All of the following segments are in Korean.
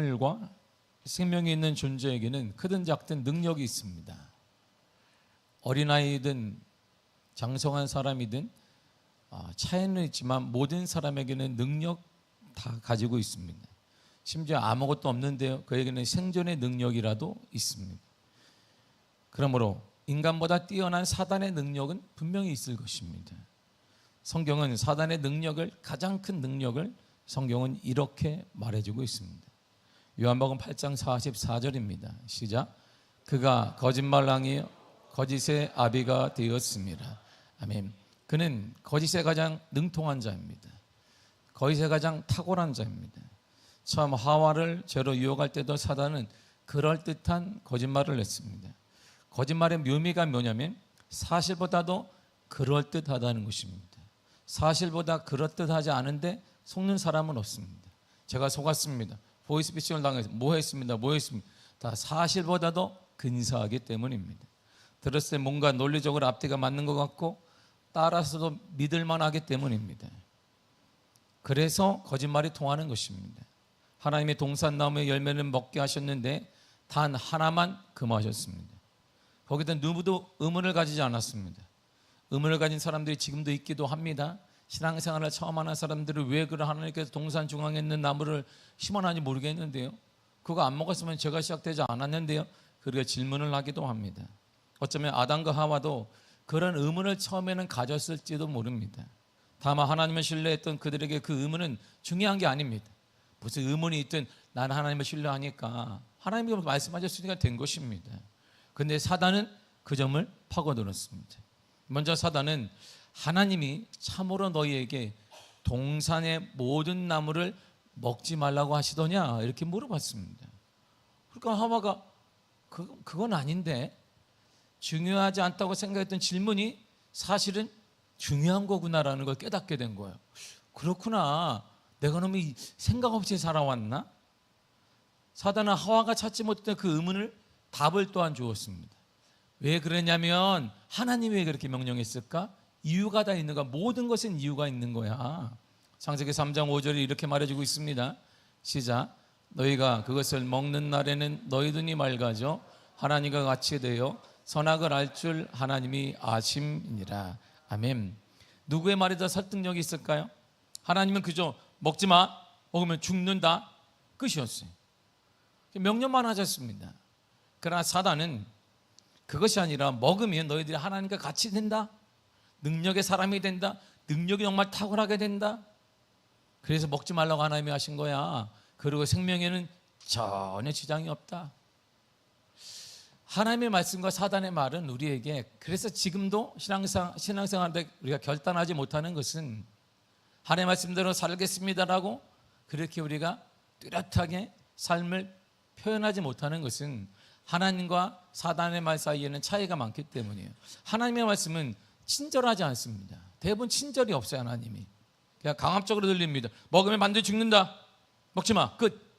피조물과 생명이 있는 존재에게는 크든 작든 능력이 있습니다. 어린아이든 장성한 사람이든 차이는 있지만 모든 사람에게는 능력 다 가지고 있습니다. 심지어 아무것도 없는데요, 그에게는 생존의 능력이라도 있습니다. 그러므로 인간보다 뛰어난 사단의 능력은 분명히 있을 것입니다. 성경은 사단의 능력을, 가장 큰 능력을 성경은 이렇게 말해주고 있습니다. 요한복음 8장 44절입니다. 시작. 그가 거짓말랑이요 거짓의 아비가 되었습니다. 아멘. 그는 거짓에 가장 능통한 자입니다. 거짓에 가장 탁월한 자입니다. 처음 하와를 죄로 유혹할 때도 사단은 그럴듯한 거짓말을 했습니다. 거짓말의 묘미가 뭐냐면 사실보다도 그럴듯하다는 것입니다. 사실보다 그럴듯하지 않은데 속는 사람은 없습니다. 제가 속았습니다. 보이스피싱을 당해서 뭐 했습니다. 다 사실보다도 근사하기 때문입니다. 들었을 때 뭔가 논리적으로 앞뒤가 맞는 것 같고 따라서도 믿을만 하기 때문입니다. 그래서 거짓말이 통하는 것입니다. 하나님의 동산나무의 열매를 먹게 하셨는데 단 하나만 금하셨습니다. 거기다 누구도 의문을 가지지 않았습니다. 의문을 가진 사람들이 지금도 있기도 합니다. 신앙생활을 처음 하는 사람들은 왜 그런 하나님께서 동산 중앙에 있는 나무를 심어놨는지 모르겠는데요, 그거 안 먹었으면 죄가 시작되지 않았는데요, 그렇게 질문을 하기도 합니다. 어쩌면 아담과 하와도 그런 의문을 처음에는 가졌을지도 모릅니다. 다만 하나님을 신뢰했던 그들에게 그 의문은 중요한 게 아닙니다. 무슨 의문이 있든 나는 하나님을 신뢰하니까 하나님이 말씀하셨으니까 된 것입니다. 그런데 사단은 그 점을 파고들었습니다. 먼저 사단은 하나님이 참으로 너희에게 동산의 모든 나무를 먹지 말라고 하시더냐 이렇게 물어봤습니다. 그러니까 하와가 그건 아닌데, 중요하지 않다고 생각했던 질문이 사실은 중요한 거구나라는 걸 깨닫게 된 거예요. 그렇구나, 내가 너무 생각 없이 살아왔나? 사단은 하와가 찾지 못했던 그 의문을 답을 또한 주었습니다. 왜 그러냐면 하나님이 왜 그렇게 명령했을까? 이유가 다 있는 거야. 모든 것은 이유가 있는 거야. 창세기 3장 5절에 이렇게 말해주고 있습니다. 시작. 너희가 그것을 먹는 날에는 너희 눈이 맑아져 하나님과 같이 되어 선악을 알 줄 하나님이 아심이니라. 아멘. 누구의 말이 더 설득력이 있을까요? 하나님은 그저 먹지 마, 먹으면 죽는다, 끝이었어요. 명령만 하셨습니다. 그러나 사단은 그것이 아니라 먹으면 너희들이 하나님과 같이 된다, 능력의 사람이 된다, 능력이 정말 탁월하게 된다, 그래서 먹지 말라고 하나님이 하신 거야. 그리고 생명에는 전혀 지장이 없다. 하나님의 말씀과 사단의 말은 우리에게, 그래서 지금도 신앙생활에 우리가 결단하지 못하는 것은 하나님의 말씀대로 살겠습니다라고 그렇게 우리가 뚜렷하게 삶을 표현하지 못하는 것은 하나님과 사단의 말 사이에는 차이가 많기 때문이에요. 하나님의 말씀은 친절하지 않습니다. 대부분 친절이 없어요. 하나님이 그냥 강압적으로 들립니다. 먹으면 반드시 죽는다, 먹지 마, 끝.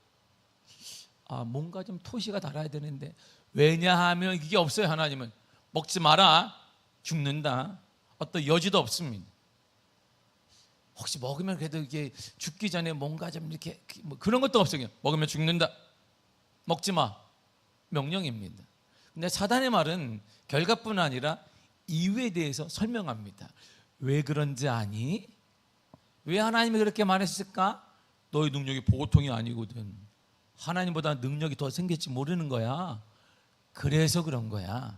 뭔가 좀 토시가 달아야 되는데, 왜냐하면 이게 없어요. 하나님은 먹지 마라, 죽는다, 어떤 여지도 없습니다. 혹시 먹으면 그래도 이게 죽기 전에 뭔가 좀 이렇게 그런 것도 없어요. 먹으면 죽는다, 먹지 마, 명령입니다. 근데 사단의 말은 결과뿐 아니라 이유에 대해서 설명합니다. 왜 그런지 아니? 왜 하나님이 그렇게 말했을까? 너희 능력이 보통이 아니거든. 하나님보다 능력이 더 생길지 모르는 거야. 그래서 그런 거야.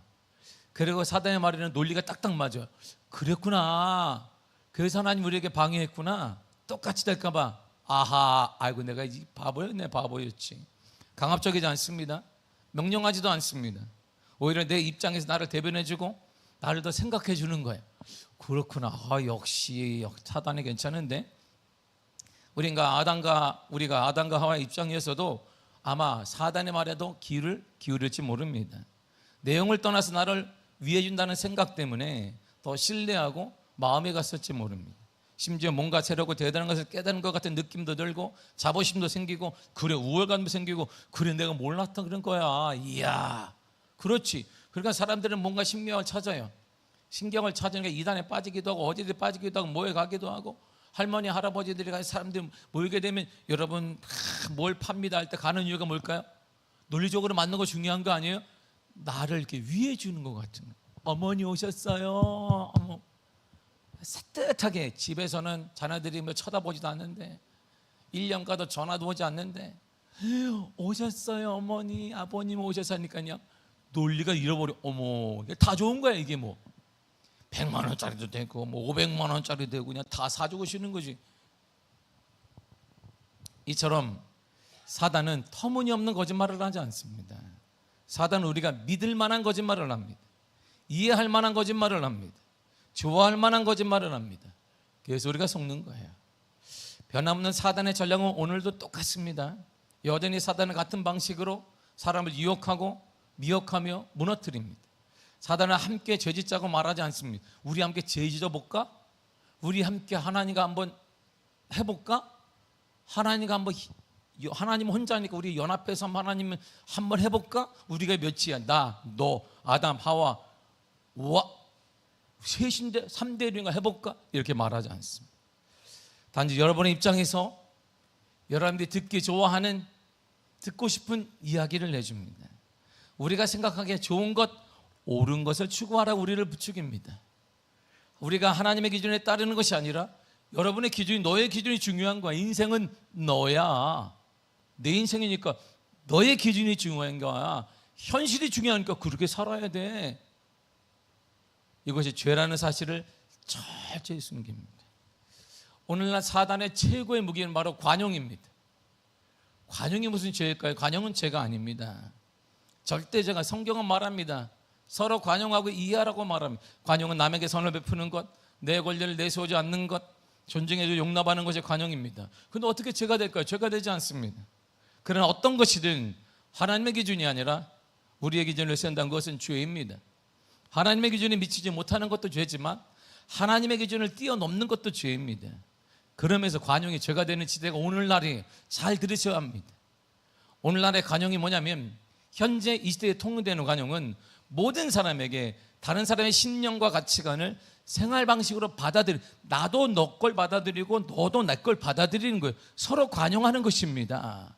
그리고 사단의 말에는 논리가 딱딱 맞아요. 그랬구나, 그래서 하나님 우리에게 방해했구나, 똑같이 될까 봐. 아하, 아이고 내가 이 바보였네, 바보였지. 강압적이지 않습니다. 명령하지도 않습니다. 오히려 내 입장에서 나를 대변해주고 나를 더 생각해 주는 거예요. 그렇구나, 역시 사단이 괜찮은데. 우리가 아담과 하와의 입장이었어도 아마 사단의 말에도 귀를 기울일지 모릅니다. 내용을 떠나서 나를 위해 준다는 생각 때문에 더 신뢰하고 마음에 갔을지 모릅니다. 심지어 뭔가 새롭고 대단한 것을 깨닫는 것 같은 느낌도 들고 자부심도 생기고, 그래 우월감도 생기고, 그래 내가 몰랐던 그런 거야, 이야, 그렇지. 그러니까 사람들은 뭔가 신경을 찾아요. 신경을 찾으니까 이단에 빠지기도 하고 어디에 빠지기도 하고 뭐에 가기도 하고 할머니 할아버지들이 가서 사람들이 모이게 되면 여러분 뭘 팝니다 할 때 가는 이유가 뭘까요? 논리적으로 맞는 거 중요한 거 아니에요? 나를 이렇게 위해 주는 것 같은 거. 어머니 오셨어요. 어머. 따뜻하게. 집에서는 자녀들이 뭐 쳐다보지도 않는데 1년 가도 전화도 오지 않는데 오셨어요 어머니 아버님 오셨으니까요 논리가 잃어버려. 어머 이게 다 좋은 거야. 이게 뭐 100만 원짜리도 되고 뭐 500만 원짜리 되고 그냥 다 사주고 쉬는 거지. 이처럼 사단은 터무니없는 거짓말을 하지 않습니다. 사단은 우리가 믿을 만한 거짓말을 합니다. 이해할 만한 거짓말을 합니다. 좋아할 만한 거짓말을 합니다. 그래서 우리가 속는 거예요. 변함없는 사단의 전략은 오늘도 똑같습니다. 여전히 사단은 같은 방식으로 사람을 유혹하고 미혹하며 무너뜨립니다. 사단은 함께 죄짓자고 말하지 않습니다. 우리 함께 죄짓어 볼까? 우리 함께 하나님과 한번 해볼까? 하나님 혼자니까 우리 연합해서 하나님 한번 해볼까? 우리가 몇이야? 나, 너, 아담, 하와, 와 셋인데 3대 1인가 해볼까? 이렇게 말하지 않습니다. 단지 여러분의 입장에서 여러분들이 듣기 좋아하는 듣고 싶은 이야기를 내줍니다. 우리가 생각하기에 좋은 것, 옳은 것을 추구하라고 우리를 부추깁니다. 우리가 하나님의 기준에 따르는 것이 아니라 여러분의 기준이, 너의 기준이 중요한 거야. 인생은 너야. 내 인생이니까 너의 기준이 중요한 거야. 현실이 중요하니까 그렇게 살아야 돼. 이것이 죄라는 사실을 철저히 숨깁니다. 오늘날 사단의 최고의 무기는 바로 관용입니다. 관용이 무슨 죄일까요? 관용은 죄가 아닙니다. 절대죄가 성경은 말합니다. 서로 관용하고 이해하라고 말합니다. 관용은 남에게 선을 베푸는 것, 내 권리를 내세우지 않는 것, 존중해주고 용납하는 것이 관용입니다. 그런데 어떻게 죄가 될까요? 죄가 되지 않습니다. 그러나 어떤 것이든 하나님의 기준이 아니라 우리의 기준을 세운다는 것은 죄입니다. 하나님의 기준에 미치지 못하는 것도 죄지만 하나님의 기준을 뛰어넘는 것도 죄입니다. 그러면서 관용이 죄가 되는 시대가 오늘날이 잘 들으셔야 합니다. 오늘날의 관용이 뭐냐면 현재 이 시대에 통용되는 관용은 모든 사람에게 다른 사람의 신념과 가치관을 생활 방식으로 받아들이, 나도 너 걸 받아들이고 너도 내 걸 받아들이는 거예요. 서로 관용하는 것입니다.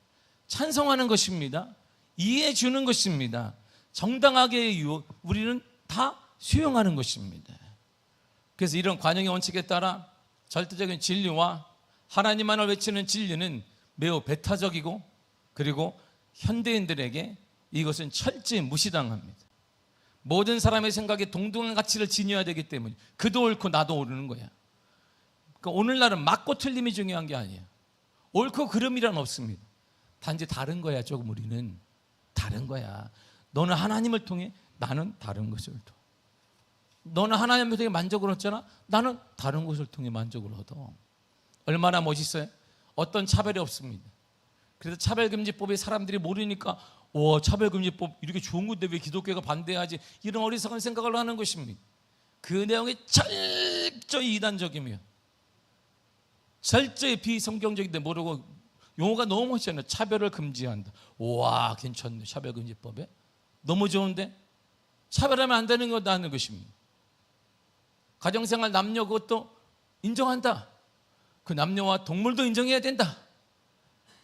찬성하는 것입니다. 이해해 주는 것입니다. 정당하게 우리는 다 수용하는 것입니다. 그래서 이런 관용의 원칙에 따라 절대적인 진리와 하나님만을 외치는 진리는 매우 배타적이고 그리고 현대인들에게 이것은 철저히 무시당합니다. 모든 사람의 생각에 동등한 가치를 지녀야 되기 때문에 그도 옳고 나도 옳은 거야. 그러니까 오늘날은 맞고 틀림이 중요한 게 아니에요. 옳고 그름이란 없습니다. 단지 다른 거야. 조금 우리는 다른 거야. 너는 하나님을 통해, 나는 다른 것을 통해. 너는 하나님을 통해 만족을 얻잖아. 나는 다른 것을 통해 만족을 얻어. 얼마나 멋있어요? 어떤 차별이 없습니다. 그래서 차별금지법이 사람들이 모르니까 차별금지법 이렇게 좋은 건데 왜 기독교가 반대하지? 이런 어리석은 생각을 하는 것입니다. 그 내용이 철저히 이단적이며 철저히 비성경적인데 모르고 용어가 너무 멋있잖아요. 차별을 금지한다. 와, 괜찮네. 차별금지법에 너무 좋은데 차별하면 안 되는 거다 하는 것입니다. 가정생활 남녀 그것도 인정한다. 그 남녀와 동물도 인정해야 된다.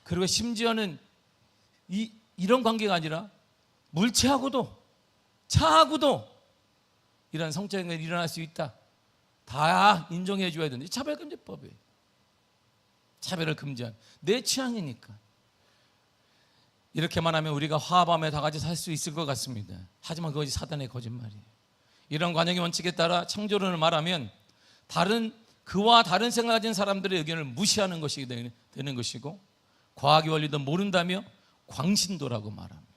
그리고 심지어는 이런 관계가 아니라 물체하고도 차하고도 이런 성적인 게 일어날 수 있다. 다 인정해 줘야 되는데 차별금지법이에요. 차별을 금지한 내 취향이니까. 이렇게만 하면 우리가 화합하며 다 같이 살 수 있을 것 같습니다. 하지만 그것이 사단의 거짓말이에요. 이런 관용의 원칙에 따라 창조론을 말하면 그와 다른 생각을 가진 사람들의 의견을 무시하는 것이 되는 것이고 과학의 원리도 모른다며 광신도라고 말합니다.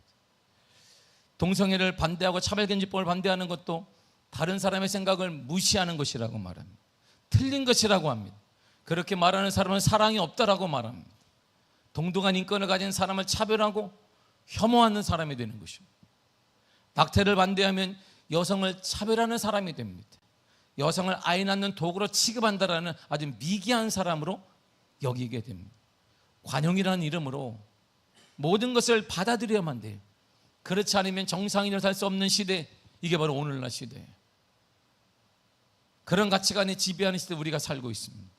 동성애를 반대하고 차별금지법을 반대하는 것도 다른 사람의 생각을 무시하는 것이라고 말합니다. 틀린 것이라고 합니다. 그렇게 말하는 사람은 사랑이 없다라고 말합니다. 동등한 인권을 가진 사람을 차별하고 혐오하는 사람이 되는 것입니다. 낙태를 반대하면 여성을 차별하는 사람이 됩니다. 여성을 아이 낳는 도구로 취급한다라는 아주 미개한 사람으로 여기게 됩니다. 관용이라는 이름으로 모든 것을 받아들여야만 돼요. 그렇지 않으면 정상인으로 살 수 없는 시대, 이게 바로 오늘날 시대예요. 그런 가치관이 지배하는 시대에 우리가 살고 있습니다.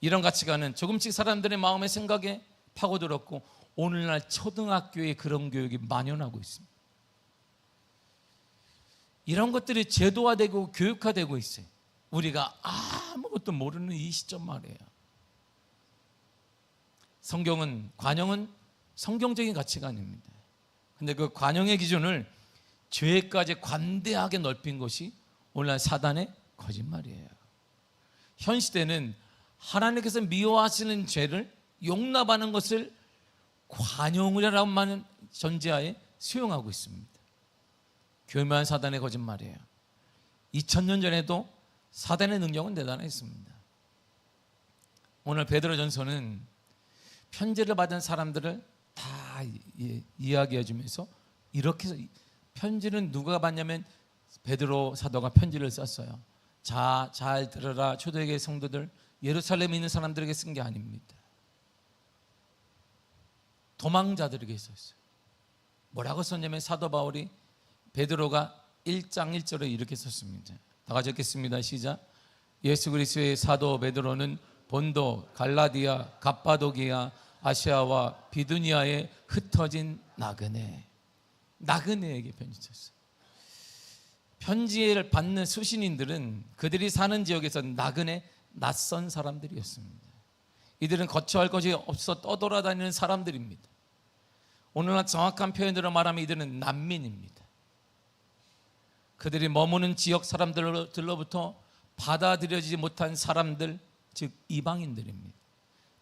이런 가치관은 조금씩 사람들의 마음의 생각에 파고들었고 오늘날 초등학교에 그런 교육이 만연하고 있습니다. 이런 것들이 제도화되고 교육화되고 있어요. 우리가 아무것도 모르는 이 시점 말이에요. 관용은 성경적인 가치관입니다. 근데 그 관용의 기준을 죄까지 관대하게 넓힌 것이 오늘날 사단의 거짓말이에요. 현 시대는 하나님께서 미워하시는 죄를 용납하는 것을 관용이라는 전제하에 수용하고 있습니다. 교묘한 사단의 거짓말이에요. 2000년 전에도 사단의 능력은 대단했습니다. 오늘 베드로전서는 편지를 받은 사람들을 다 이야기해 주면서 이렇게 편지는 누가 받냐면 베드로 사도가 편지를 썼어요. 자, 잘 들어라 초대교회 성도들, 예루살렘에 있는 사람들에게 쓴 게 아닙니다. 도망자들에게 썼어요. 뭐라고 썼냐면 사도 바울이 베드로가 1장 1절에 이렇게 썼습니다. 다 같이 읽겠습니다. 시작. 예수 그리스도의 사도 베드로는 본도, 갈라디아, 갑바도기아, 아시아와 비두니아에 흩어진 나그네에게 편지 썼어요. 편지를 받는 수신인들은 그들이 사는 지역에서 낯선 사람들이었습니다. 이들은 거처할 것이 없어 떠돌아다니는 사람들입니다. 오늘날 정확한 표현으로 말하면 이들은 난민입니다. 그들이 머무는 지역 사람들로부터 받아들여지지 못한 사람들, 즉 이방인들입니다.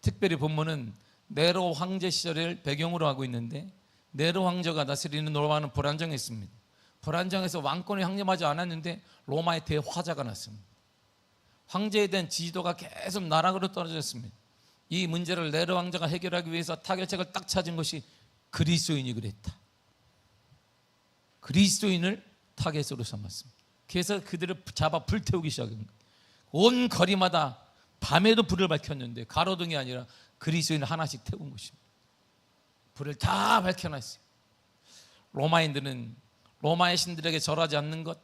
특별히 본문은 네로 황제 시절을 배경으로 하고 있는데 네로 황제가 다스리는 로마는 불안정했습니다. 불안정해서 왕권을 향림하지 않았는데 로마에 대화자가 났습니다. 황제에 대한 지지도가 계속 나락으로 떨어졌습니다. 이 문제를 네로 황제가 해결하기 위해서 타결책을 딱 찾은 것이 그리스도인이 그랬다. 그리스도인을 타겟으로 삼았습니다. 그래서 그들을 잡아 불태우기 시작한 거예요. 온 거리마다 밤에도 불을 밝혔는데 가로등이 아니라 그리스도인을 하나씩 태운 것입니다. 불을 다 밝혀놨어요. 로마인들은 로마의 신들에게 절하지 않는 것,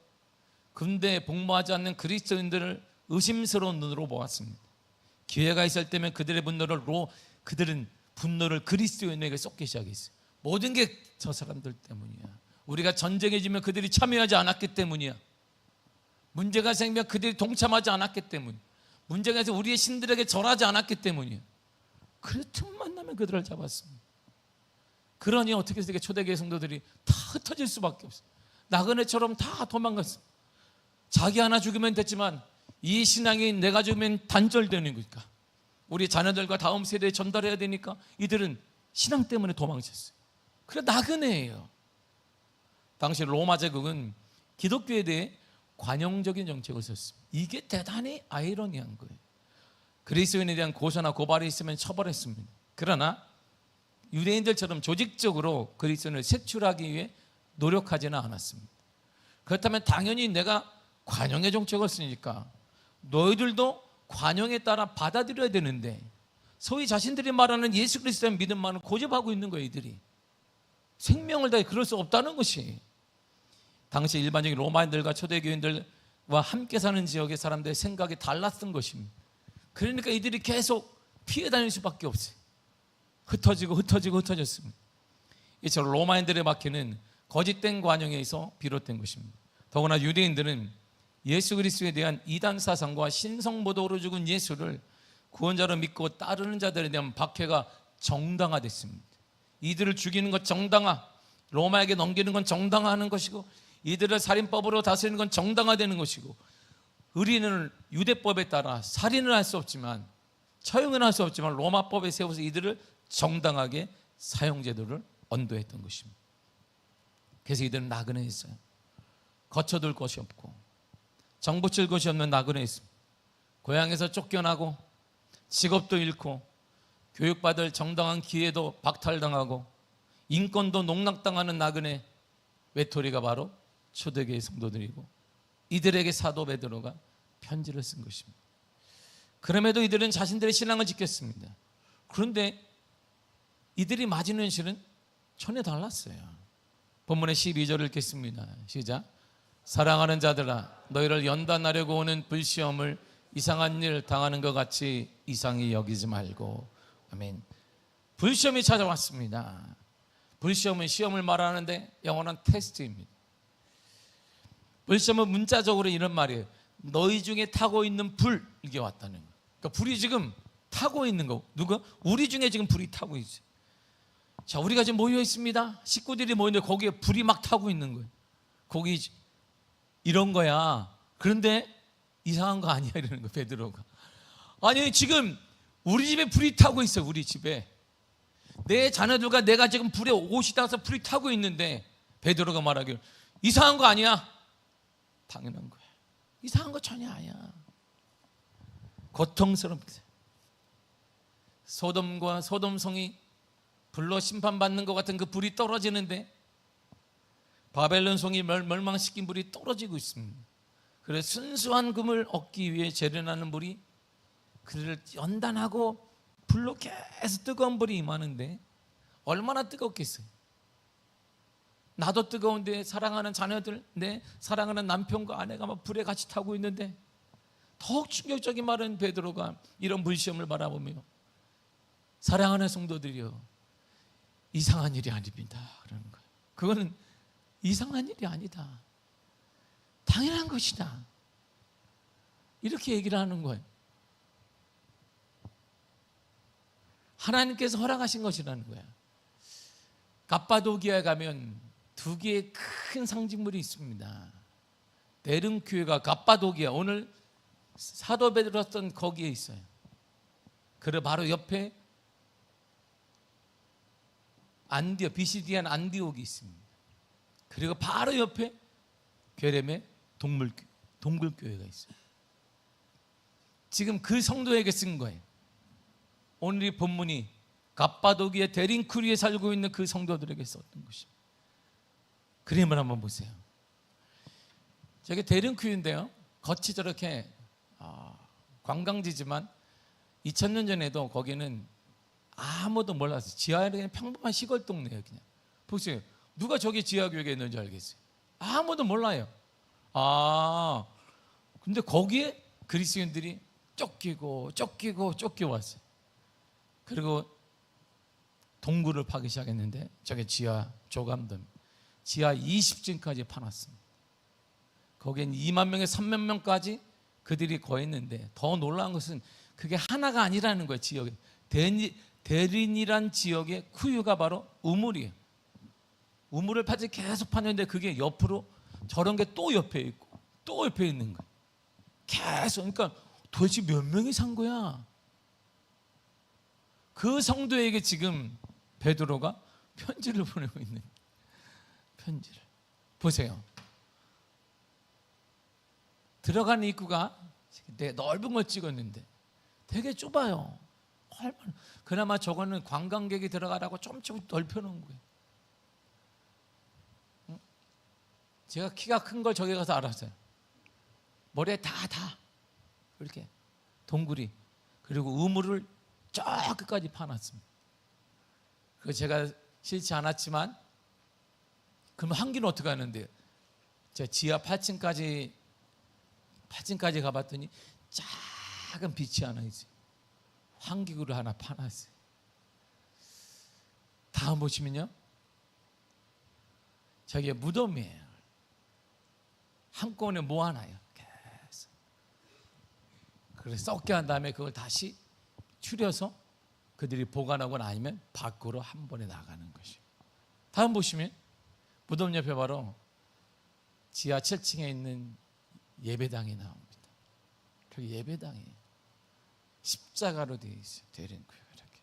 군대에 복무하지 않는 그리스도인들을 의심스러운 눈으로 보았습니다. 기회가 있을 때면 그들은 분노를 그리스도인에게 쏟기 시작했어요. 모든 게 저 사람들 때문이야. 우리가 전쟁에 지면 그들이 참여하지 않았기 때문이야. 문제가 생기면 그들이 동참하지 않았기 때문, 문제가 있어서 우리의 신들에게 절하지 않았기 때문이야. 그 틈만 나면 그들을 잡았습니다. 그러니 어떻게 해서 초대교회 성도들이 다 흩어질 수밖에 없어요. 나그네처럼 다 도망갔어요. 자기 하나 죽으면 됐지만 이 신앙이 내가 죽으면 단절되는 거니까, 우리 자녀들과 다음 세대에 전달해야 되니까 이들은 신앙 때문에 도망쳤어요. 그래 나그네예요. 당시 로마 제국은 기독교에 대해 관용적인 정책을 썼습니다. 이게 대단히 아이러니한 거예요. 그리스도인에 대한 고소나 고발이 있으면 처벌했습니다. 그러나 유대인들처럼 조직적으로 그리스도인을 색출하기 위해 노력하지는 않았습니다. 그렇다면 당연히 내가 관용의 정책을 쓰니까 너희들도 관용에 따라 받아들여야 되는데 소위 자신들이 말하는 예수 그리스도의 믿음만을 고집하고 있는 거예요. 이들이 생명을 다해 그럴 수 없다는 것이 당시 일반적인 로마인들과 초대교인들과 함께 사는 지역의 사람들의 생각이 달랐던 것입니다. 그러니까 이들이 계속 피해 다닐 수밖에 없어요. 흩어졌습니다. 이처럼 로마인들의 박해는 거짓된 관용에서 비롯된 것입니다. 더구나 유대인들은 예수 그리스도에 대한 이단 사상과 신성모독으로 죽은 예수를 구원자로 믿고 따르는 자들에 대한 박해가 정당화됐습니다. 이들을 죽이는 것 정당화, 로마에게 넘기는 건 정당화하는 것이고, 이들을 살인법으로 다스리는 건 정당화되는 것이고, 의리는 유대법에 따라 살인을 할 수 없지만, 처형은 할 수 없지만 로마법에 세워서 이들을 정당하게 사형제도를 언도했던 것입니다. 그래서 이들은 나그네했어요. 거쳐둘 곳이 없고 정 붙일 곳이 없는 나그네했습니다. 고향에서 쫓겨나고 직업도 잃고 교육받을 정당한 기회도 박탈당하고 인권도 농락당하는 나그네 외톨이가 바로 초대교회 성도들이고, 이들에게 사도 베드로가 편지를 쓴 것입니다. 그럼에도 이들은 자신들의 신앙을 지켰습니다. 그런데 이들이 맞은 현실은 전혀 달랐어요. 본문의 12절을 읽겠습니다. 시작. 사랑하는 자들아, 너희를 연단하려고 오는 불시험을 이상한 일 당하는 것 같이 이상히 여기지 말고. 아멘. 불시험이 찾아왔습니다. 불시험은 시험을 말하는데 영어는 테스트입니다. 불시험은 문자적으로 이런 말이에요. 너희 중에 타고 있는 불, 이게 왔다는 거예요. 그러니까 불이 지금 타고 있는 거. 누가? 우리 중에 지금 불이 타고 있어요. 자, 우리가 지금 모여 있습니다. 식구들이 모였는데 거기에 불이 막 타고 있는 거예요. 거기 이런 거야. 그런데 이상한 거 아니야, 이러는 거 베드로가. 아니, 지금 우리 집에 불이 타고 있어. 우리 집에 내 자녀들과 내가 지금 불에 옷이 닿아서 불이 타고 있는데 베드로가 말하기를 이상한 거 아니야. 당연한 거야. 이상한 거 전혀 아니야. 고통스럽게 소돔과 소돔성이 불로 심판받는 것 같은 그 불이 떨어지는데 바벨론 성이 멸망시킨 불이 떨어지고 있습니다. 그래서 순수한 금을 얻기 위해 재련하는 불이 그를 연단하고 불로 계속 뜨거운 불이 임하는데 얼마나 뜨겁겠어요. 나도 뜨거운데 사랑하는 자녀들, 내 사랑하는 남편과 아내가 막 불에 같이 타고 있는데 더욱 충격적인 말은 베드로가 이런 불시험을 바라보며 사랑하는 성도들이여 이상한 일이 아닙니다 그러는 거예요. 그거는 이상한 일이 아니다. 당연한 것이다. 이렇게 얘기를 하는 거예요. 하나님께서 허락하신 것이라는 거야. 갑바도기아에 가면 두 개의 큰 상징물이 있습니다. 데른교회가 갑바도기아, 오늘 사도 베드로 썼던 거기에 있어요. 그리고 바로 옆에 안디옥, 비시디안 안디옥이 있습니다. 그리고 바로 옆에 게렘의 동굴교회가 있어요. 지금 그 성도에게 쓴 거예요. 오늘 이 본문이 갑바도기의 데린크리에 살고 있는 그 성도들에게 썼던 것입니다. 그림을 한번 보세요. 저게 데린크리인데요, 겉이 저렇게 관광지지만 2000년 전에도 거기는 아무도 몰랐어요. 지하에 그냥 평범한 시골 동네예요. 그냥 보세요. 누가 저기 지하교회에 있는지 알겠어요? 아무도 몰라요. 근데 거기에 그리스도인들이 쫓기고 왔어요. 그리고 동굴을 파기 시작했는데 저게 지하 조감돈, 지하 20층까지 파놨습니다. 거기엔 2만 명에 3만 명까지 그들이 거했는데 더 놀라운 것은 그게 하나가 아니라는 거예요. 지역에 데린이란 지역의 쿠유가 바로 우물이에요. 우물을 파지 계속 파는데 그게 옆으로 저런 게 또 옆에 있고 또 옆에 있는 거예요. 계속. 그러니까 도대체 몇 명이 산 거야? 그 성도에게 지금 베드로가 편지를 보내고 있는, 편지를 보세요. 들어가는 입구가 되게 넓은 걸 찍었는데 되게 좁아요. 그나마 저거는 관광객이 들어가라고 좀 넓혀놓은 거예요. 제가 키가 큰 걸 저기 가서 알았어요. 머리에 다 이렇게 동굴이, 그리고 우물을 저 끝까지 파놨습니다. 그거 제가 싫지 않았지만 그럼 한기는 어떻게 하는데요? 제가 지하 8층까지 가봤더니 작은 빛이 하나 있어요. 환기구를 하나 파놨어요. 다음 보시면요, 저게 무덤이에요. 한꺼번에 모아놔요. 계속. 그래서 썩게 한 다음에 그걸 다시 추려서 그들이 보관하거나 아니면 밖으로 한 번에 나가는 것이에요. 다음 보시면 무덤 옆에 바로 지하 7층에 있는 예배당이 나옵니다. 그 예배당이에요. 십자가로 되어 있어요. 데린교회가 이렇게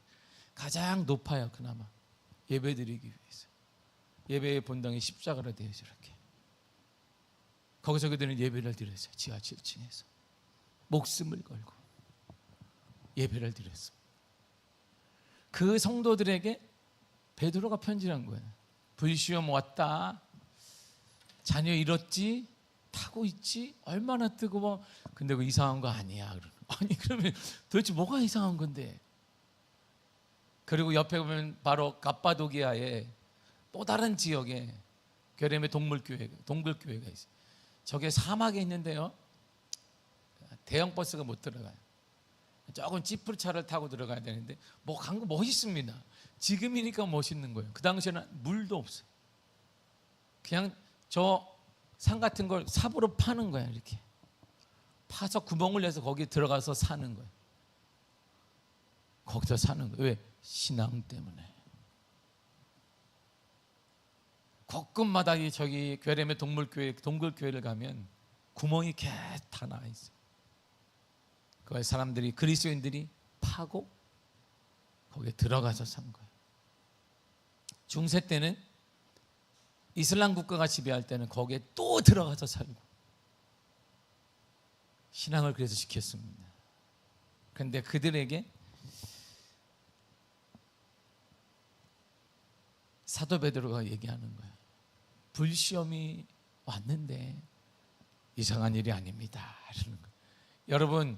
가장 높아요. 그나마 예배드리기 위해서 예배의 본당이 십자가로 되어 있어요. 이렇게 거기서 그들은 예배를 드렸어요. 지하 7층에서 목숨을 걸고 예배를 드렸습니다. 그 성도들에게 베드로가 편지를 한 거예요. 불시험 왔다, 자녀 잃었지, 타고 있지, 얼마나 뜨거워. 근데 그 이상한 거 아니야. 아니 그러면 도대체 뭐가 이상한 건데? 그리고 옆에 보면 바로 갑바도기아의 또 다른 지역에 게렘의 동굴교회가 있어요. 저게 사막에 있는데요, 대형 버스가 못 들어가요. 조금 지프 차를 타고 들어가야 되는데 뭐 간 거 멋있습니다. 지금이니까 멋있는 거예요. 그 당시에는 물도 없어요. 그냥 저 산 같은 걸 삽으로 파는 거야. 이렇게 파서 구멍을 내서 거기에 들어가서 사는 거예요. 거기서 사는 거예요. 왜? 신앙 때문에. 곳곳마다 저기 괴렘의 동굴교회를 가면 구멍이 개 다 나와 있어요. 그걸 사람들이, 그리스도인들이 파고 거기에 들어가서 산 거예요. 중세 때는 이슬람 국가가 지배할 때는 거기에 또 들어가서 살고 신앙을 그래서 지켰습니다. 그런데 그들에게 사도 베드로가 얘기하는 거예요. 불시험이 왔는데 이상한 일이 아닙니다. 이러는 거예요. 여러분,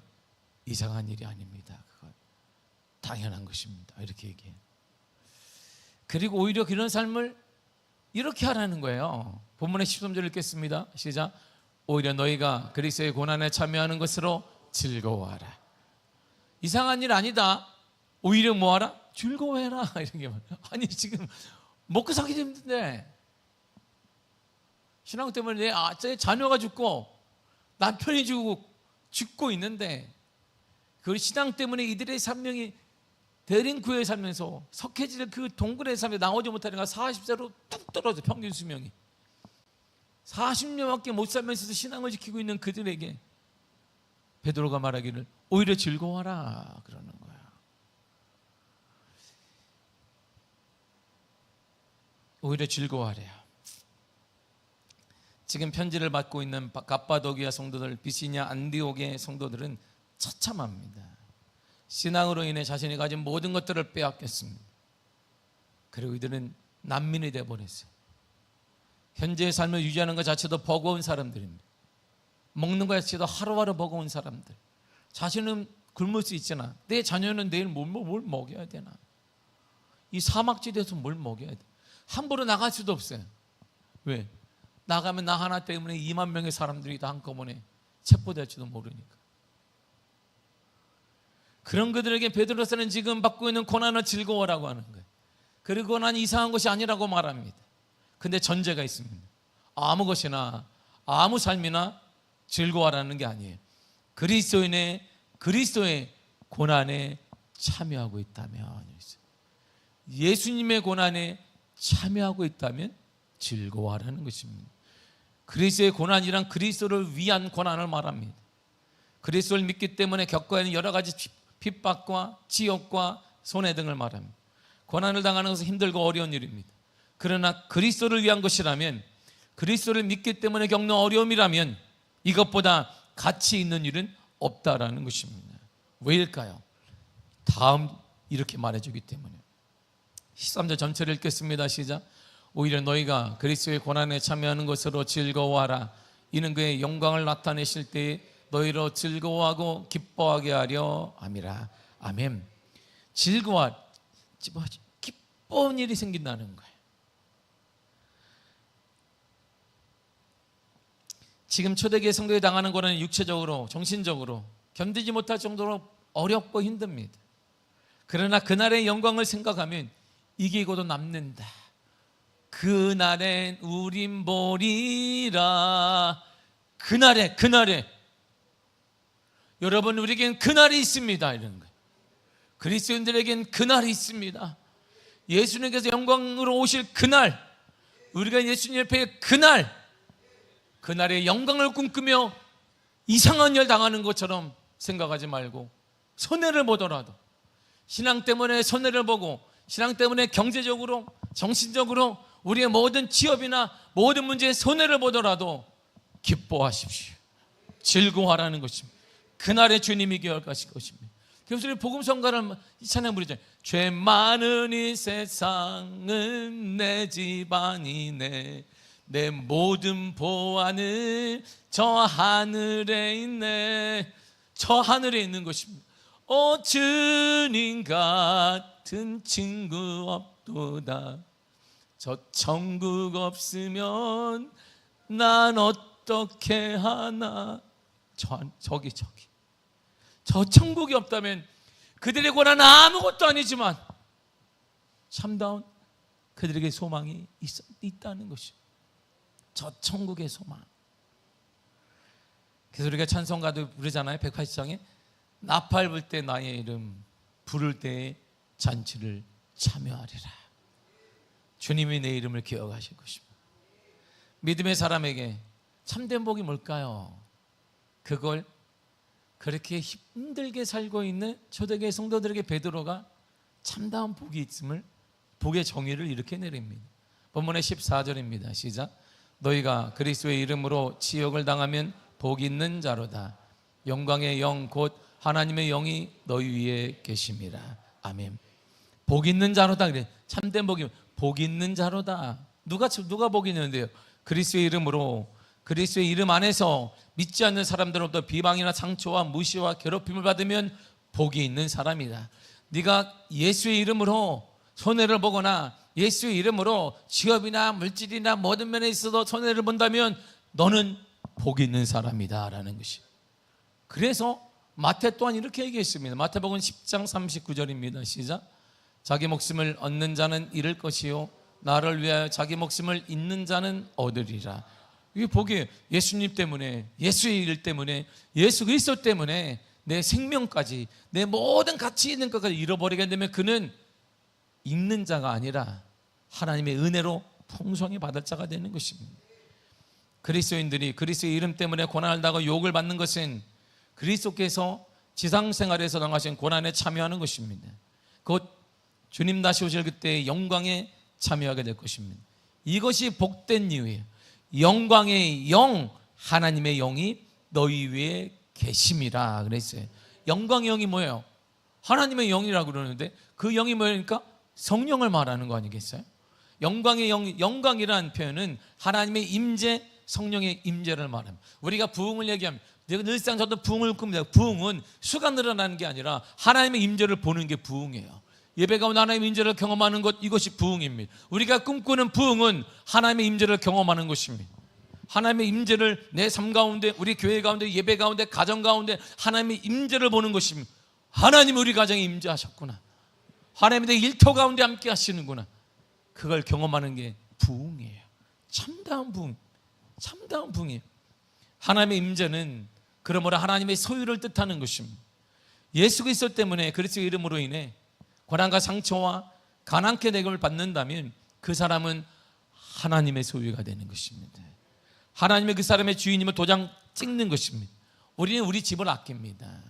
이상한 일이 아닙니다. 그건 당연한 것입니다. 이렇게 얘기해요. 그리고 오히려 그런 삶을 이렇게 하라는 거예요. 본문의 13절 읽겠습니다. 시작. 오히려 너희가 그리스도의 고난에 참여하는 것으로 즐거워하라. 이상한 일 아니다. 오히려 뭐하라? 즐거워해라. 이런 게 말이에요. 아니 지금 먹고 살기도 힘든데 신앙 때문에 내 자녀가 죽고 남편이 죽고 있는데 그 신앙 때문에 이들의 삶명이 대림구에 살면서 석회질 그 동굴에 살면서 나오지 못하니까 40세로 뚝 떨어져. 평균 수명이 40년밖에 못 살면서도 신앙을 지키고 있는 그들에게 베드로가 말하기를 오히려 즐거워하라 그러는 거야. 오히려 즐거워하래요. 지금 편지를 받고 있는 갑바도기아 성도들, 비시냐 안디옥의 성도들은 처참합니다. 신앙으로 인해 자신이 가진 모든 것들을 빼앗겼습니다. 그리고 이들은 난민이 되어버렸어요. 현재의 삶을 유지하는 것 자체도 버거운 사람들입니다. 먹는 것 자체도 하루하루 버거운 사람들. 자신은 굶을 수 있잖아. 내 자녀는 내일 뭘 먹여야 되나. 이 사막지대에서 뭘 먹여야 돼. 함부로 나갈 수도 없어요. 왜? 나가면 나 하나 때문에 2만 명의 사람들이 다 한꺼번에 체포될지도 모르니까. 그런 그들에게 베드로서는 지금 받고 있는 고난을 즐거워라고 하는 거예요. 그리고 고난이 이상한 것이 아니라고 말합니다. 근데 전제가 있습니다. 아무 것이나 아무 삶이나 즐거워하라는 게 아니에요. 그리스도의 고난에 참여하고 있다면, 예수님의 고난에 참여하고 있다면 즐거워하라는 것입니다. 그리스도의 고난이란 그리스도를 위한 고난을 말합니다. 그리스도를 믿기 때문에 겪어야 하는 여러 가지 핍박과 지옥과 손해 등을 말합니다. 고난을 당하는 것은 힘들고 어려운 일입니다. 그러나 그리스도를 위한 것이라면, 그리스도를 믿기 때문에 겪는 어려움이라면 이것보다 가치 있는 일은 없다라는 것입니다. 왜일까요? 다음 이렇게 말해주기 때문에. 13절 전체를 읽겠습니다. 시작. 오히려 너희가 그리스도의 고난에 참여하는 것으로 즐거워하라. 이는 그의 영광을 나타내실 때에 너희로 즐거워하고 기뻐하게 하려 함이라. 아멘. 기뻐한 일이 생긴다는 거예요. 지금 초대교회 성도에 당하는 고난은 육체적으로, 정신적으로 견디지 못할 정도로 어렵고 힘듭니다. 그러나 그날의 영광을 생각하면 이기고도 남는다. 그날엔 우린 보리라. 그날에 여러분, 우리에겐 그날이 있습니다. 이런 거예요. 그리스도인들에겐 그날이 있습니다. 예수님께서 영광으로 오실 그날, 우리가 예수님 옆에 그날의 영광을 꿈꾸며 이상한 일 당하는 것처럼 생각하지 말고, 손해를 보더라도, 신앙 때문에 손해를 보고, 신앙 때문에 경제적으로, 정신적으로 우리의 모든 취업이나 모든 문제에 손해를 보더라도 기뻐하십시오. 즐거워하라는 것입니다. 그날에 주님이 기억하실 것입니다. 그래서 우리 복음성가를 이 찬양 부르잖아요. 죄 많은 이 세상은 내 집안이네. 내 모든 보안은 저 하늘에 있네. 저 하늘에 있는 것입니다. 주님 같은 친구 없도다. 저 천국 없으면 난 어떻게 하나. 저기 저 천국이 없다면 그들의 고난은 아무것도 아니지만 참다운 그들에게 소망이 있다는 것이 저 천국의 소망. 그래서 우리가 찬송가도 부르잖아요. 180장에 나팔 불 때 나의 이름, 부를 때에 잔치를 참여하리라. 주님이 내 이름을 기억하실 것입니다. 믿음의 사람에게 참된 복이 뭘까요? 그걸 그렇게 힘들게 살고 있는 초대교회 성도들에게 베드로가 참다운 복이 있음을, 복의 정의를 이렇게 내립니다. 본문의 14절입니다. 시작. 너희가 그리스도의 이름으로 치욕을 당하면 복 있는 자로다. 영광의 영 곧 하나님의 영이 너희 위에 계심이라. 아멘. 복 있는 자로다. 그래. 참된 복이 복 있는 자로다. 누가 복 있는데요? 그리스도의 이름으로, 그리스도의 이름 안에서 믿지 않는 사람들로부터 비방이나 상처와 무시와 괴롭힘을 받으면 복이 있는 사람이다. 네가 예수의 이름으로 손해를 보거나 예수의 이름으로 취업이나 물질이나 모든 면에 있어도 손해를 본다면 너는 복이 있는 사람이다 라는 것이. 그래서 마태 또한 이렇게 얘기했습니다. 마태복음 10장 39절입니다. 시작. 자기 목숨을 얻는 자는 잃을 것이요 나를 위하여 자기 목숨을 잃는 자는 얻으리라. 이게 복이에요. 예수님 때문에, 예수의 일 때문에, 예수 그리스도 때문에 내 생명까지, 내 모든 가치 있는 것까지 잃어버리게 되면 그는 잃는 자가 아니라 하나님의 은혜로 풍성히 받을 자가 되는 것입니다. 그리스도인들이 그리스도의 이름 때문에 고난을 당하고 욕을 받는 것은 그리스도께서 지상생활에서 당하신 고난에 참여하는 것입니다. 곧 주님 다시 오실 그때의 영광에 참여하게 될 것입니다. 이것이 복된 이유예요. 영광의 영, 하나님의 영이 너희 위에 계심이라 그랬어요. 영광의 영이 뭐예요? 하나님의 영이라고 그러는데 그 영이 뭐니까 성령을 말하는 거 아니겠어요? 영광의 영, 영광이라는 표현은 하나님의 임재, 성령의 임재를 말합니다. 우리가 부흥을 얘기하면 내가 늘상 저도 부흥을 꿉니다. 부흥은 수가 늘어나는 게 아니라 하나님의 임재를 보는 게 부흥이에요. 예배 가운데 하나님의 임재를 경험하는 것, 이것이 부흥입니다. 우리가 꿈꾸는 부흥은 하나님의 임재를 경험하는 것입니다. 하나님의 임재를 내 삶 가운데, 우리 교회 가운데, 예배 가운데, 가정 가운데 하나님의 임재를 보는 것입니다. 하나님 우리 가정에 임재하셨구나. 하나님의 내 일터 가운데 함께 하시는구나. 그걸 경험하는 게 부흥이에요. 참다운 부흥, 참다운 부흥이에요. 하나님의 임재는 그러므로 하나님의 소유를 뜻하는 것입니다. 예수 그리스도 때문에, 그리스도의 이름으로 인해 고난과 상처와 가난케 대접을 받는다면 그 사람은 하나님의 소유가 되는 것입니다. 하나님의 그 사람의 주인임을 도장 찍는 것입니다. 우리는 우리 집을 아낍니다.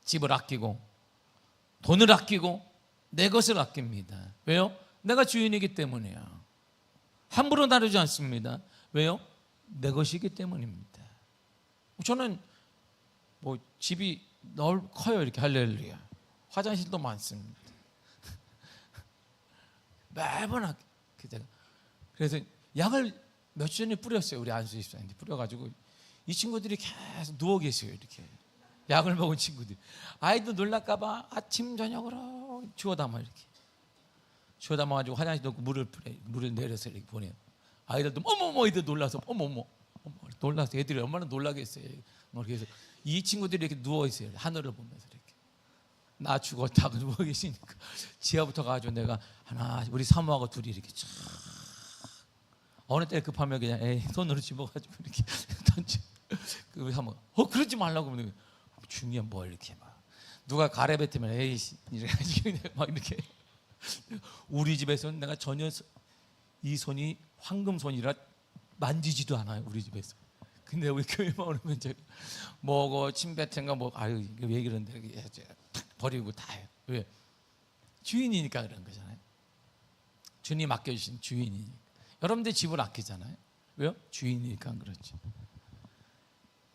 집을 아끼고 돈을 아끼고 내 것을 아낍니다. 왜요? 내가 주인이기 때문이에요. 함부로 다루지 않습니다. 왜요? 내 것이기 때문입니다. 저는 뭐 집이 커요. 이렇게 할렐루야. 화장실도 많습니다. 매번 그래서 약을 며칠 전에 뿌렸어요. 우리 안수 집사님한테 뿌려가지고 이 친구들이 계속 누워 계세요. 이렇게 약을 먹은 친구들. 아이도 놀랄까봐 아침 저녁으로 주워 담아 이렇게 주워 담아가지고 화장실 넣고 물을 내려서 이렇게 보내요. 아이들도 어머머 이들 놀라서 어머머 놀라서 애들이 얼마나 놀라겠어요. 그래서 이 친구들이 이렇게 누워 있어요. 하늘을 보면서 이렇게. 나 죽었다고 누워 계시니까 지하부터 가가지고 내가 하나 우리 사모하고 둘이 이렇게 쫙 어느 때 급하면 그냥 손으로 집어가지고 이렇게 던져. 우리 사모 그러지 말라고 그러면 중요한 뭐 이렇게 막 누가 가래 뱉으면 에이씨 이래가지고 막 이렇게. 우리 집에서는 내가 전혀 이 손이 황금손이라 만지지도 않아요. 우리 집에서. 근데 우리 교회만 오면 이제 뭐고 침 뱉은 거 뭐 아유 이게 왜 그런데 탁 버리고 다 해요. 왜? 주인이니까 그런 거잖아요. 주님 맡겨주신 주인이니까. 여러분들 집을 아끼잖아요. 왜요? 주인이니까 그렇죠.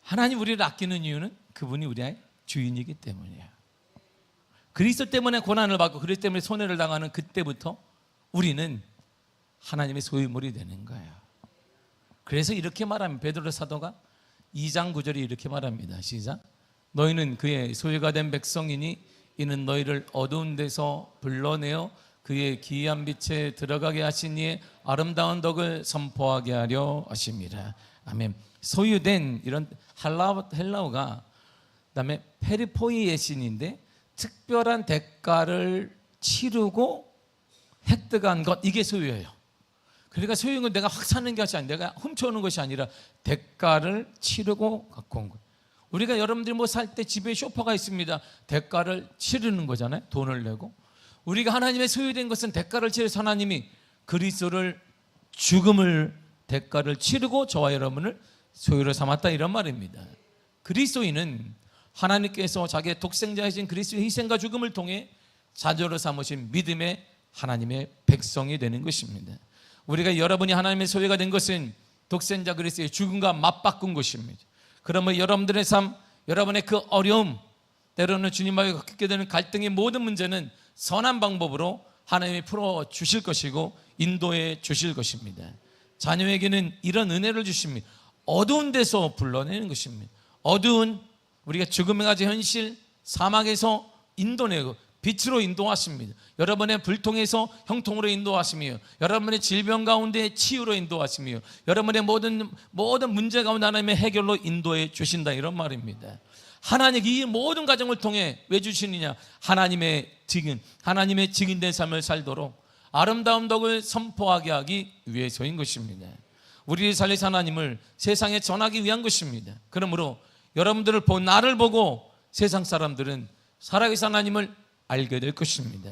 하나님 우리를 아끼는 이유는 그분이 우리의 주인이기 때문이에요. 그리스도 때문에 고난을 받고 그리스도 때문에 손해를 당하는 그때부터 우리는 하나님의 소유물이 되는 거예요. 그래서 이렇게 말합니다. 베드로 사도가 2장 9절에 이렇게 말합니다. 시작. 너희는 그의 소유가 된 백성이니 이는 너희를 어두운 데서 불러내어 그의 기이한 빛에 들어가게 하신 이의 아름다운 덕을 선포하게 하려 하심이라. 아멘. 소유된 이런 헬라어가 그다음에 페리포이에신인데 특별한 대가를 치르고 획득한 것, 이게 소유예요. 그러니까 소유인 건 내가 확 사는 것이 아니라, 내가 훔쳐오는 것이 아니라 대가를 치르고 갖고 온 거예요. 우리가 여러분들이 뭐 살 때 집에 쇼파가 있습니다. 대가를 치르는 거잖아요. 돈을 내고. 우리가 하나님의 소유된 것은 대가를 치르서 하나님이 그리스도를 죽음을 대가를 치르고 저와 여러분을 소유로 삼았다, 이런 말입니다. 그리스도인은 하나님께서 자기의 독생자이신 그리스도의 희생과 죽음을 통해 자녀로 삼으신 믿음의 하나님의 백성이 되는 것입니다. 우리가 여러분이 하나님의 소유가 된 것은 독생자 그리스도의 죽음과 맞바꾼 것입니다. 그러면 여러분들의 삶, 여러분의 그 어려움, 때로는 주님과 겪게 되는 갈등의 모든 문제는 선한 방법으로 하나님이 풀어주실 것이고 인도해 주실 것입니다. 자녀에게는 이런 은혜를 주십니다. 어두운 데서 불러내는 것입니다. 어두운 우리가 죽음의 가지 현실, 사막에서 인도내고 빛으로 인도하십니다. 여러분의 불통에서 형통으로 인도하시며, 여러분의 질병 가운데 치유로 인도하시며, 여러분의 모든 문제 가운데 하나님의 해결로 인도해 주신다, 이런 말입니다. 하나님 이 모든 과정을 통해 왜 주시느냐? 하나님의 증인된 삶을 살도록 아름다운 덕을 선포하게 하기 위해서인 것입니다. 우리의 살리신 하나님을 세상에 전하기 위한 것입니다. 그러므로 여러분들을 나를 보고 세상 사람들은 살아계신 하나님을 알게 될 것입니다.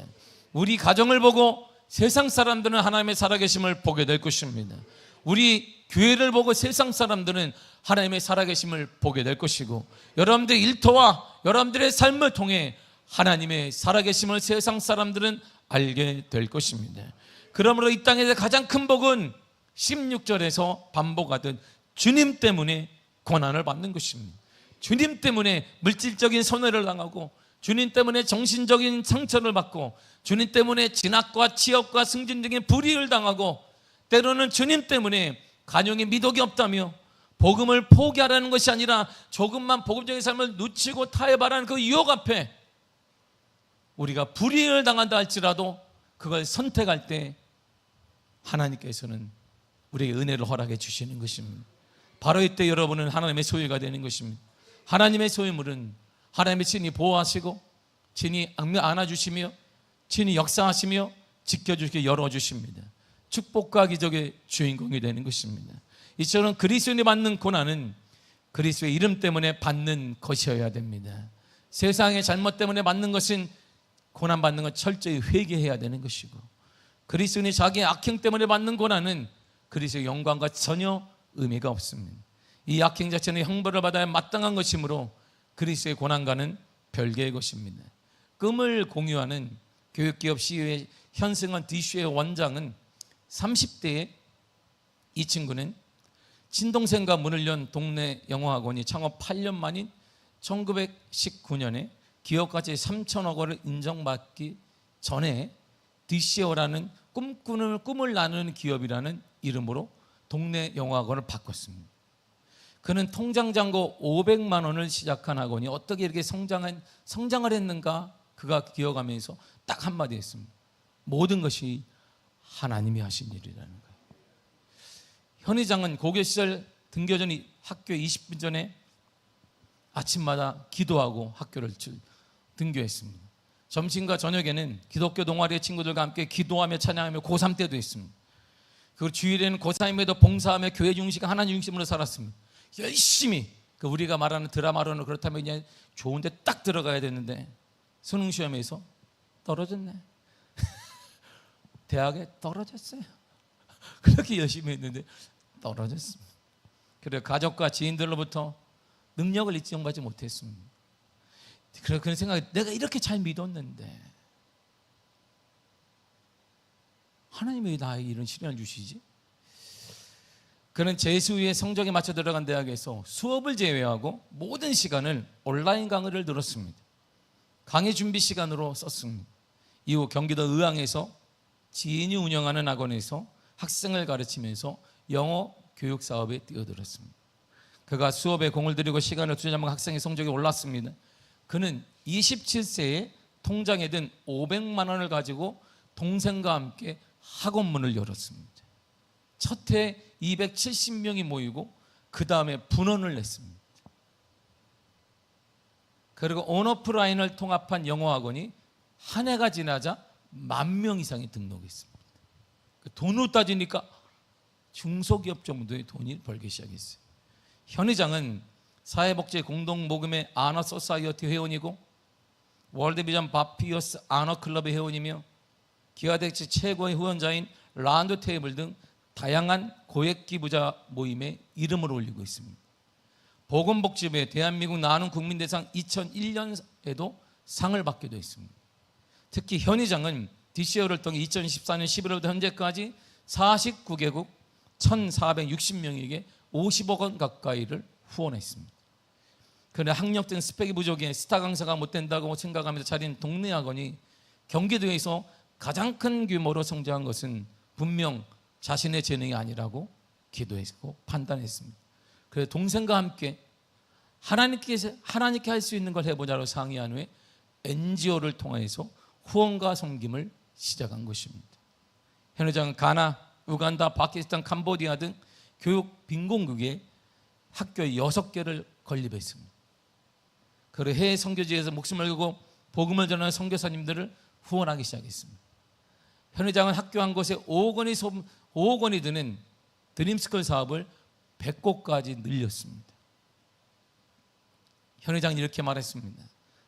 우리 가정을 보고 세상 사람들은 하나님의 살아계심을 보게 될 것입니다. 우리 교회를 보고 세상 사람들은 하나님의 살아계심을 보게 될 것이고, 여러분들의 일터와 여러분들의 삶을 통해 하나님의 살아계심을 세상 사람들은 알게 될 것입니다. 그러므로 이 땅에서 가장 큰 복은 16절에서 반복하듯 주님 때문에 고난을 받는 것입니다. 주님 때문에 물질적인 손해를 당하고, 주님 때문에 정신적인 상처를 받고, 주님 때문에 진학과 취업과 승진 등의 불이익을 당하고, 때로는 주님 때문에 가정에 미덕이 없다며 복음을 포기하라는 것이 아니라 조금만 복음적인 삶을 놓치고 타협하라는 그 유혹 앞에 우리가 불이익을 당한다 할지라도 그걸 선택할 때 하나님께서는 우리에게 은혜를 허락해 주시는 것입니다. 바로 이때 여러분은 하나님의 소유가 되는 것입니다. 하나님의 소유물은 하나님의 친히 보호하시고 친히 안아주시며 친히 역사하시며 지켜주시게 열어주십니다. 축복과 기적의 주인공이 되는 것입니다. 이처럼 그리스도인이 받는 고난은 그리스도의 이름 때문에 받는 것이어야 됩니다. 세상의 잘못 때문에 받는 것은, 고난받는 건 철저히 회개해야 되는 것이고, 그리스도인이 자기의 악행 때문에 받는 고난은 그리스도의 영광과 전혀 의미가 없습니다. 이 악행 자체는 형벌을 받아야 마땅한 것이므로 그리스도의 고난과는 별개의 것입니다. 꿈을 공유하는 교육기업 CEO의 현승원 디슈의 원장은 30대에 이 친구는 친동생과 문을 연 동네 영어학원이 창업 8년 만인 1919년에 기업가치 3천억 원을 인정받기 전에 DCO라는 꿈을 나누는 기업이라는 이름으로 동네 영어학원을 바꿨습니다. 그는 통장 잔고 500만 원을 시작한 학원이 어떻게 이렇게 성장을 했는가, 그가 기억하면서 딱 한마디 했습니다. 모든 것이 하나님이 하신 일이라는 거예요. 현 회장은 고교 시절 등교 전 학교에 20분 전에 아침마다 기도하고 학교를 등교했습니다. 점심과 저녁에는 기독교 동아리의 친구들과 함께 기도하며 찬양하며 고3 때도 했습니다. 그리고 주일에는 고3임에도 봉사하며 교회 중심, 하나님 중심으로 살았습니다. 열심히, 우리가 말하는 드라마로는 그렇다면 그냥 좋은데 딱 들어가야 되는데 수능 시험에서 떨어졌네. 대학에 떨어졌어요. 그렇게 열심히 했는데 떨어졌습니다. 그리고 가족과 지인들로부터 능력을 인정받지 못했습니다. 그래서 그런 생각이, 내가 이렇게 잘 믿었는데 하나님이 왜 나에게 이런 시련을 주시지? 그는 재수 후에 성적에 맞춰 들어간 대학에서 수업을 제외하고 모든 시간을 온라인 강의를 들었습니다. 강의 준비 시간으로 썼습니다. 이후 경기도 의왕에서 지인이 운영하는 학원에서 학생을 가르치면서 영어 교육 사업에 뛰어들었습니다. 그가 수업에 공을 들이고 시간을 투자하면 학생의 성적이 올랐습니다. 그는 27세에 통장에 든 500만 원을 가지고 동생과 함께 학원문을 열었습니다. 첫 해 270명이 모이고 그 다음에 분원을 냈습니다. 그리고 온오프라인을 통합한 영어학원이 한 해가 지나자 10,000명 이상이 등록했습니다. 돈으로 따지니까 중소기업 정도의 돈이 벌기 시작했어요. 현 회장은 사회복지 공동모금회 아너 소사이어티 회원이고 월드비전 바피어스 아너 클럽의 회원이며 기아대치 최고의 후원자인 라운드 테이블 등 다양한 고액 기부자 모임에 이름을 올리고 있습니다. 보건복지부의 대한민국 나눔 국민대상 2001년에도 상을 받게 되어 있습니다. 특히 현 회장은 DCO를 통해 2014년 11월부터 현재까지 49개국 1,460명에게 50억 원 가까이를 후원했습니다. 그러나 학력된 스펙이 부족해 스타 강사가 못 된다고 생각하면서 차린 동네 학원이 경기도에서 가장 큰 규모로 성장한 것은 분명 자신의 재능이 아니라고 기도했고 판단했습니다. 그래서 동생과 함께 하나님께 할 수 있는 걸 해보자로 상의한 후에 NGO를 통해서 후원과 섬김을 시작한 것입니다. 현 회장은 가나, 우간다, 파키스탄, 캄보디아 등 교육 빈곤국에 학교 6개를 건립했습니다. 그리고 해외 선교지에서 목숨을 걸고 복음을 전하는 선교사님들을 후원하기 시작했습니다. 현 회장은 학교 한 곳에 5억 원이 드는 드림스쿨 사업을 100곳까지 늘렸습니다. 현 회장은 이렇게 말했습니다.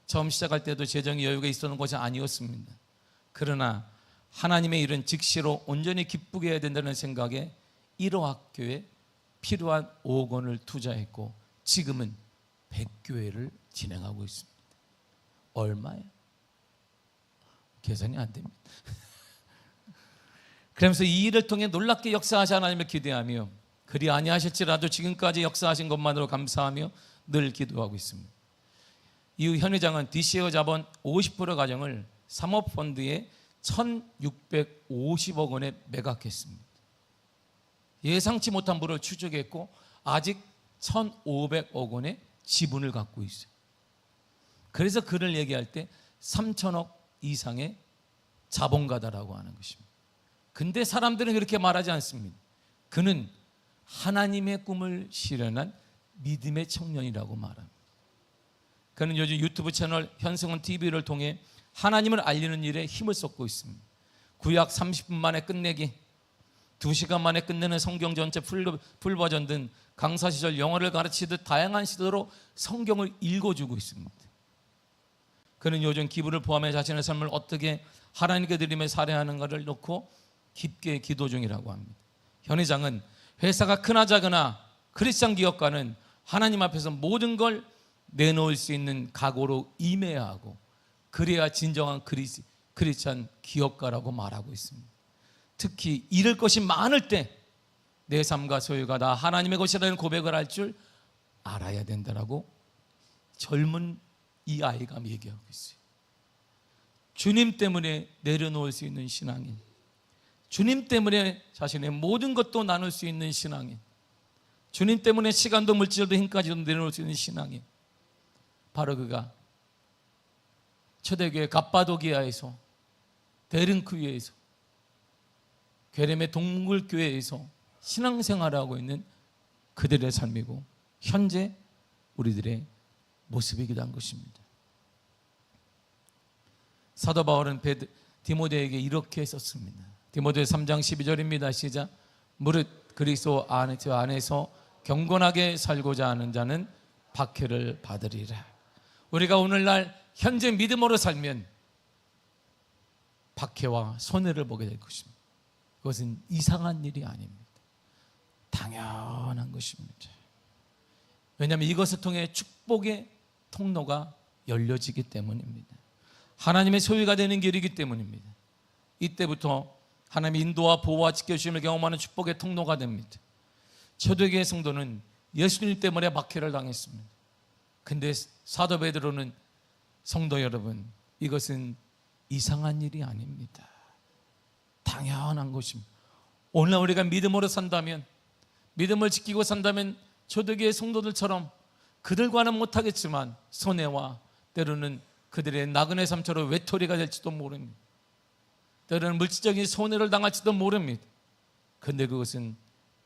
처음 시작할 때도 재정의 여유가 있었던 것이 아니었습니다. 그러나 하나님의 일은 즉시로 온전히 기쁘게 해야 된다는 생각에 1호 학교에 필요한 5억 원을 투자했고 지금은 100교회를 진행하고 있습니다. 얼마예요? 계산이 안 됩니다. 그러면서 이 일을 통해 놀랍게 역사하시 하나님을 기대하며 그리 아니하실지라도 지금까지 역사하신 것만으로 감사하며 늘 기도하고 있습니다. 이후 현 회장은 DCO 자본 50% 가정을 사모펀드에 1,650억 원에 매각했습니다. 예상치 못한 부를 추적했고 아직 1,500억 원의 지분을 갖고 있어요. 그래서 그를 얘기할 때 3천억 이상의 자본가다라고 하는 것입니다. 근데 사람들은 그렇게 말하지 않습니다. 그는 하나님의 꿈을 실현한 믿음의 청년이라고 말합니다. 그는 요즘 유튜브 채널 현승원 TV를 통해 하나님을 알리는 일에 힘을 쏟고 있습니다. 구약 30분 만에 끝내기, 2시간 만에 끝내는 성경 전체 풀버전 등 강사 시절 영어를 가르치듯 다양한 시도로 성경을 읽어주고 있습니다. 그는 요즘 기부를 포함해 자신의 삶을 어떻게 하나님께 드리며 살아야하는가를 놓고 깊게 기도 중이라고 합니다. 현 회장은 회사가 크나 작으나 크리스찬 기업가는 하나님 앞에서 모든 걸 내놓을 수 있는 각오로 임해야 하고 그래야 진정한 크리스찬 기업가라고 말하고 있습니다. 특히 잃을 것이 많을 때 내 삶과 소유가 다 하나님의 것이라는 고백을 할 줄 알아야 된다라고 젊은 이 아이가 얘기하고 있어요. 주님 때문에 내려놓을 수 있는 신앙인, 주님 때문에 자신의 모든 것도 나눌 수 있는 신앙인, 주님 때문에 시간도 물질도 힘까지도 내려놓을 수 있는 신앙인, 바로 그가 초대교회 갑바도기아에서 데른크위에서 괴렘의 동굴교회에서 신앙생활을 하고 있는 그들의 삶이고 현재 우리들의 모습이기도 한 것입니다. 사도 바울은 디모데에게 이렇게 썼습니다. 디모데 3장 12절입니다. 시작. 무릇 그리스도 안에서 경건하게 살고자 하는 자는 박해를 받으리라. 우리가 오늘날 현재 믿음으로 살면 박해와 손해를 보게 될 것입니다. 그것은 이상한 일이 아닙니다. 당연한 것입니다. 왜냐하면 이것을 통해 축복의 통로가 열려지기 때문입니다. 하나님의 소유가 되는 길이기 때문입니다. 이때부터 하나님의 인도와 보호와 지켜주심을 경험하는 축복의 통로가 됩니다. 초대교회 성도는 예수님 때문에 박해를 당했습니다. 근데 사도 베드로는 성도 여러분, 이것은 이상한 일이 아닙니다. 당연한 것입니다. 오늘 우리가 믿음으로 산다면, 믿음을 지키고 산다면 초대교회 성도들처럼 그들과는 못하겠지만 손해와 때로는 그들의 나그네 삶처럼 외톨이가 될지도 모릅니다. 때로는 물질적인 손해를 당할지도 모릅니다. 그런데 그것은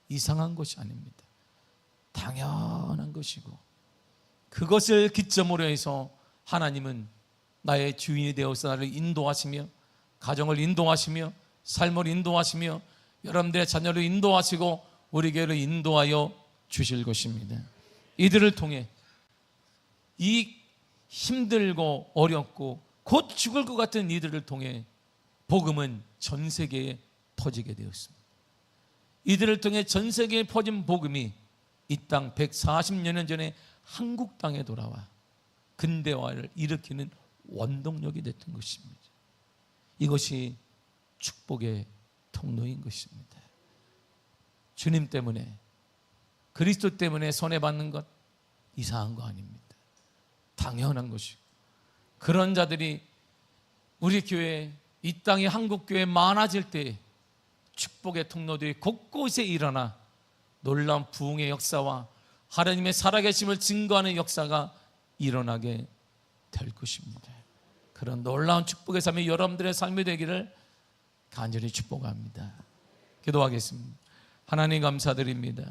이상한 것이 아닙니다. 당연한 것이고 그것을 기점으로 해서 하나님은 나의 주인이 되어서 나를 인도하시며 가정을 인도하시며 삶을 인도하시며 여러분들의 자녀를 인도하시고 우리 교회를 인도하여 주실 것입니다. 이들을 통해 이 힘들고 어렵고 곧 죽을 것 같은 이들을 통해 복음은 전 세계에 퍼지게 되었습니다. 이들을 통해 전 세계에 퍼진 복음이 이 땅 140년 전에 한국 땅에 돌아와 근대화를 일으키는 원동력이 됐던 것입니다. 이것이 축복의 통로인 것입니다. 주님 때문에, 그리스도 때문에 손해받는 것 이상한 거 아닙니다. 당연한 것이고, 그런 자들이 우리 교회, 이 땅의 한국교회 많아질 때 축복의 통로들이 곳곳에 일어나 놀라운 부흥의 역사와 하나님의 살아계심을 증거하는 역사가 일어나게 될 것입니다. 그런 놀라운 축복의 삶이 여러분들의 삶이 되기를 간절히 축복합니다. 기도하겠습니다. 하나님 감사드립니다.